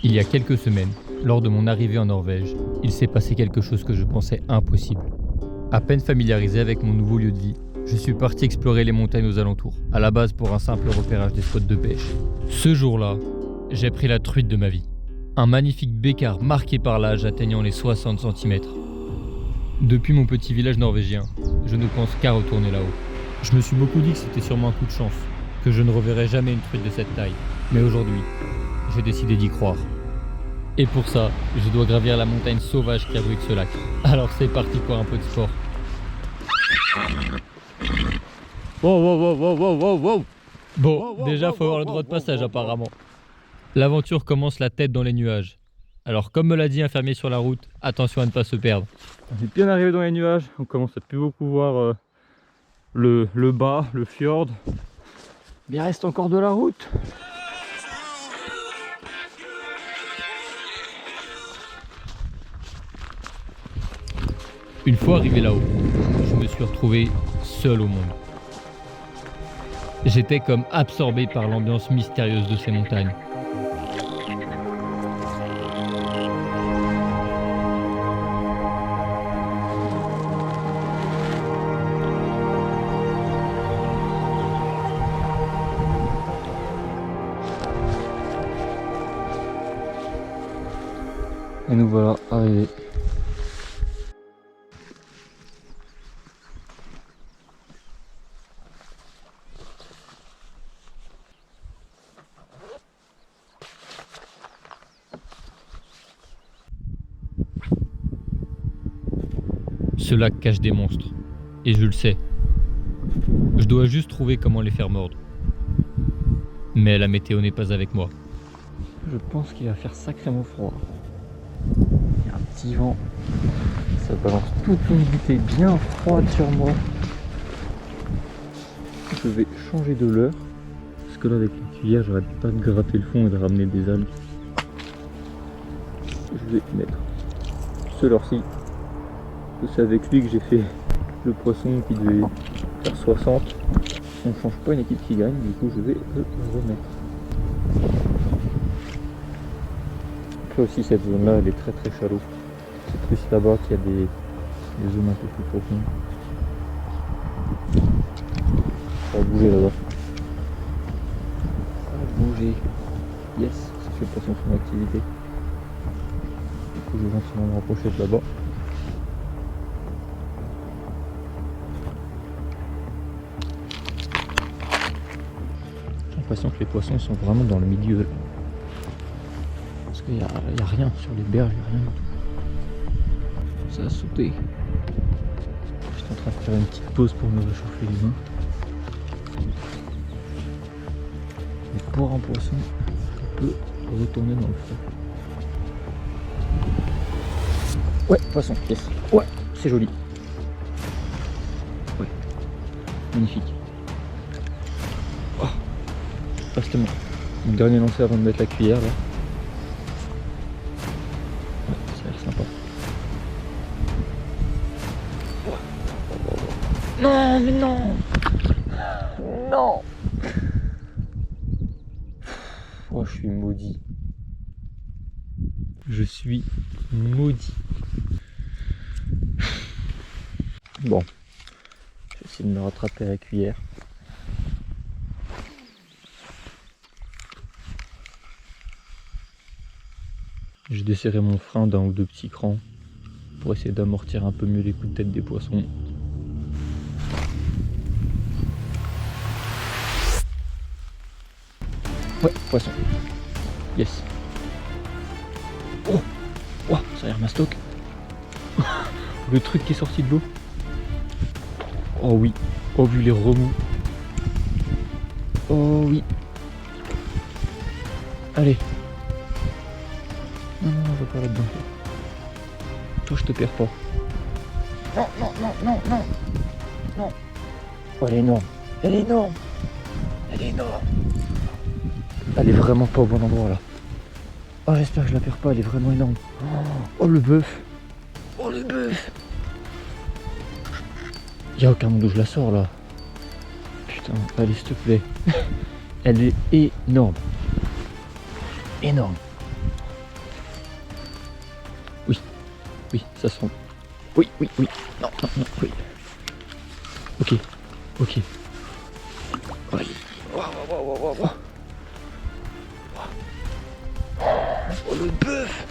Il y a quelques semaines, lors de mon arrivée en Norvège, il s'est passé quelque chose que je pensais impossible. À peine familiarisé avec mon nouveau lieu de vie, je suis parti explorer les montagnes aux alentours, à la base pour un simple repérage des spots de pêche. Ce jour-là, j'ai pris la truite de ma vie. Un magnifique bécard marqué par l'âge atteignant les 60 cm. Depuis mon petit village norvégien, je ne pense qu'à retourner là-haut. Je me suis beaucoup dit que c'était sûrement un coup de chance, que je ne reverrai jamais une truite de cette taille. Mais aujourd'hui, j'ai décidé d'y croire. Et pour ça, je dois gravir la montagne sauvage qui abrite ce lac. Alors c'est parti pour un peu de sport. Wow. Bon, déjà faut avoir le droit de passage apparemment. L'aventure commence la tête dans les nuages. Alors comme me l'a dit un fermier sur la route, attention à ne pas se perdre. On est bien arrivé dans les nuages, on commence à plus beaucoup voir le bas, le fjord. Mais il reste encore de la route. Une fois arrivé là-haut, je me suis retrouvé seul au monde. J'étais comme absorbé par l'ambiance mystérieuse de ces montagnes. Et nous voilà arrivés. Ce lac cache des monstres, et je le sais. Je dois juste trouver comment les faire mordre. Mais la météo n'est pas avec moi. Je pense qu'il va faire sacrément froid. Il y a un petit vent. Ça balance toute l'humidité bien froide sur moi. Je vais changer de leurre. Parce que là avec la cuillère, j'arrête pas de gratter le fond et de ramener des algues. Je vais mettre ce leurre-ci. C'est avec lui que j'ai fait le poisson qui devait faire 60. On ne change pas une équipe qui gagne, du coup je vais le remettre. Après aussi cette zone là elle est très très chaloupée. C'est plus là-bas qu'il y a des zones un peu plus profondes. Ça va bouger là-bas. Ça va bouger. Yes, ça fait le poisson son activité. Du coup je vais gentiment me rapprocher de là-bas. J'ai l'impression que les poissons sont vraiment dans le milieu. Parce qu'il n'y a rien sur les berges, il n'y a rien du tout. Ça a sauté. J'étais en train de faire une petite pause pour me réchauffer les mains. Et pour un poisson, on peut retourner dans le fond. Ouais, poisson, yes. Ouais, c'est joli. Ouais, magnifique. Justement, mon dernier lancé avant de mettre la cuillère là. Ouais, ça a l'air sympa. Non mais non. Non. Oh, je suis maudit. Je suis maudit. Bon, je vais essayer de me rattraper à la cuillère. J'ai desserré mon frein d'un ou deux petits crans pour essayer d'amortir un peu mieux les coups de tête des poissons. Ouais, poisson. Yes. Oh, oh, ça a l'air mastoc. Le truc qui est sorti de l'eau. Oh oui. Oh, vu les remous. Oh oui. Allez. Non, on va pas là-dedans. Toi, je te perds pas. Non. Oh, elle est énorme. Elle est énorme. Elle est vraiment pas au bon endroit là. Oh, j'espère que je la perds pas, elle est vraiment énorme. Oh, le bœuf. Il n'y a aucun monde où je la sors là. Putain, allez, s'il te plaît. Elle est énorme. Oui, ça sent. Oui, oui, oui. Non, non, non, oui. Ok, ok. Allez. Waouh, waouh, waouh, waouh, waouh. Oh, le bœuf.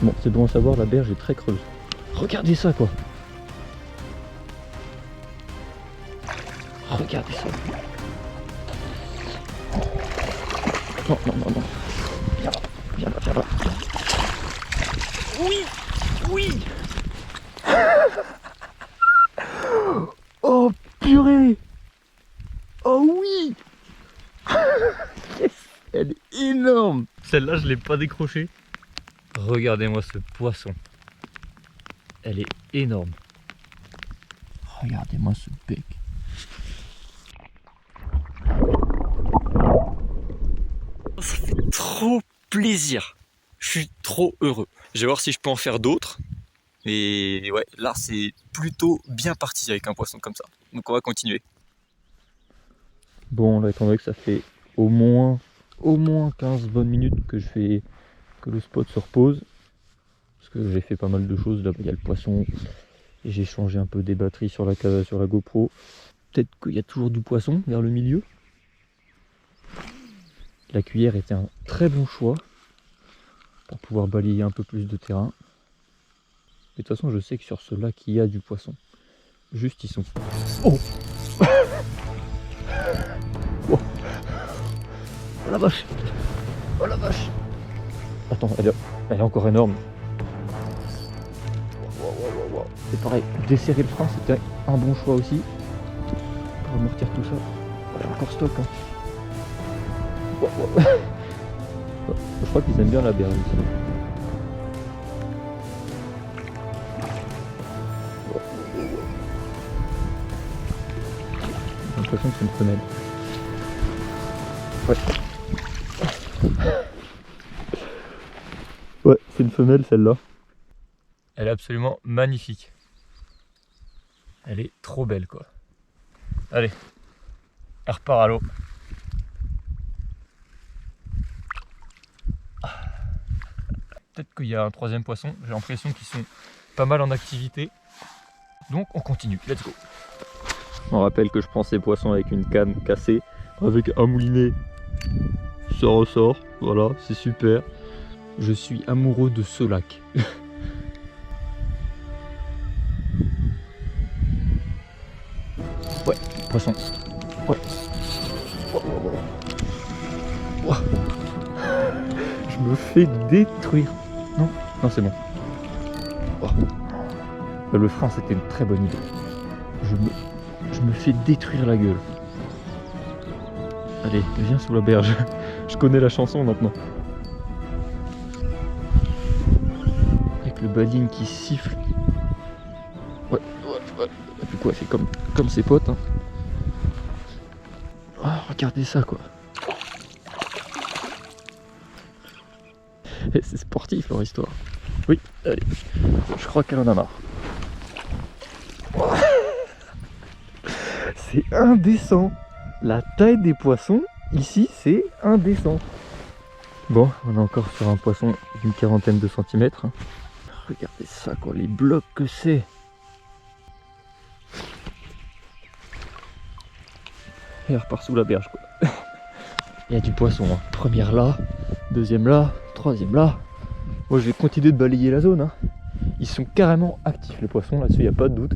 Bon, c'est bon à savoir, la berge est très creuse. Regardez ça, quoi. Regardez ça. Non, non, non, non. Viens là, viens là, viens là. Oui, oui. Oh, purée. Oh oui. Yes. Elle est énorme. Celle-là, je l'ai pas décrochée. Regardez-moi ce poisson. Elle est énorme. Regardez-moi ce bec. Ça fait trop plaisir. Je suis trop heureux. Je vais voir si je peux en faire d'autres. Et ouais, là c'est plutôt bien parti avec un poisson comme ça. Donc on va continuer. Bon, là étant donné que ça fait au moins 15 bonnes minutes que le spot se repose. Parce que j'ai fait pas mal de choses. Là il y a le poisson. Et j'ai changé un peu des batteries sur la GoPro. Peut-être qu'il y a toujours du poisson vers le milieu. La cuillère était un très bon choix pour pouvoir balayer un peu plus de terrain. Mais de toute façon, je sais que sur ce lac, il y a du poisson. Juste, ils sont... Oh, oh. Oh la vache. Oh la vache. Attends, elle est encore énorme. C'est pareil, desserrer le frein, c'était un bon choix aussi. Pour amortir tout ça. Ouais, encore stock. Hein. Je crois qu'ils aiment bien la berge ici. J'ai l'impression que c'est une femelle. Ouais. Ouais, c'est une femelle celle-là. Elle est absolument magnifique. Elle est trop belle quoi. Allez, elle repart à l'eau. Peut-être qu'il y a un troisième poisson. J'ai l'impression qu'ils sont pas mal en activité. Donc on continue, let's go. On rappelle que je prends ces poissons avec une canne cassée, avec un moulinet. Ça ressort, voilà, c'est super. Je suis amoureux de ce lac. Ouais, poisson. Ouais. Oh. Je me fais détruire. Non, non c'est bon. Oh. Le frein c'était une très bonne idée. Je me fais détruire la gueule. Allez, viens sous la berge. Je connais la chanson maintenant. Avec le baline qui siffle. Ouais. Et puis quoi, c'est comme ses potes. Hein. Oh, regardez ça quoi. Et c'est sportif leur histoire. Oui, allez. Je crois qu'elle en a marre. C'est indécent. La taille des poissons, ici, c'est indécent. Bon, on est encore sur un poisson d'une quarantaine de centimètres. Regardez ça, quoi, les blocs que c'est. Et elle repart sous la berge, quoi. Il y a du poisson, hein. Première là, deuxième là, troisième là. Moi, je vais continuer de balayer la zone. Hein. Ils sont carrément actifs, les poissons, là-dessus, il n'y a pas de doute.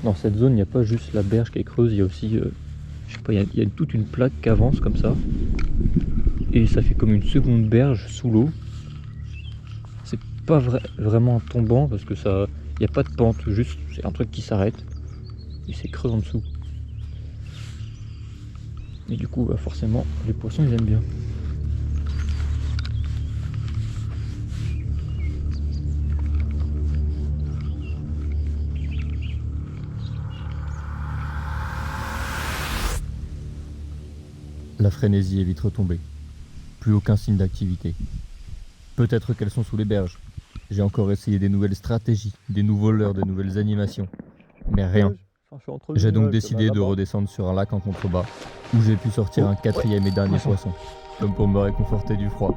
Dans cette zone, il n'y a pas juste la berge qui est creuse, il y a aussi, je sais pas, il y a toute une plaque qui avance comme ça. Et ça fait comme une seconde berge sous l'eau. C'est pas vraiment tombant parce que ça, il n'y a pas de pente, juste c'est un truc qui s'arrête. Et c'est creux en dessous. Et du coup, bah forcément, les poissons ils aiment bien. La frénésie est vite retombée. Plus aucun signe d'activité. Peut-être qu'elles sont sous les berges. J'ai encore essayé des nouvelles stratégies, des nouveaux leurres, de nouvelles animations. Mais rien. J'ai donc décidé de redescendre sur un lac en contrebas, où j'ai pu sortir un quatrième et dernier poisson, comme pour me réconforter du froid.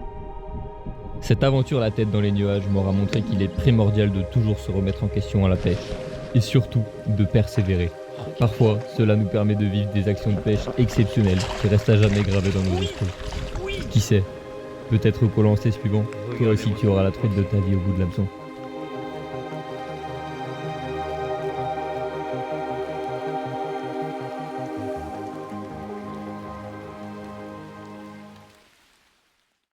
Cette aventure la tête dans les nuages m'aura montré qu'il est primordial de toujours se remettre en question à la pêche. Et surtout, de persévérer. Parfois, cela nous permet de vivre des actions de pêche exceptionnelles qui restent à jamais gravées dans nos esprits. Qui sait, peut-être qu'au lancer suivant, toi aussi tu auras la truite de ta vie au bout de l'hameçon.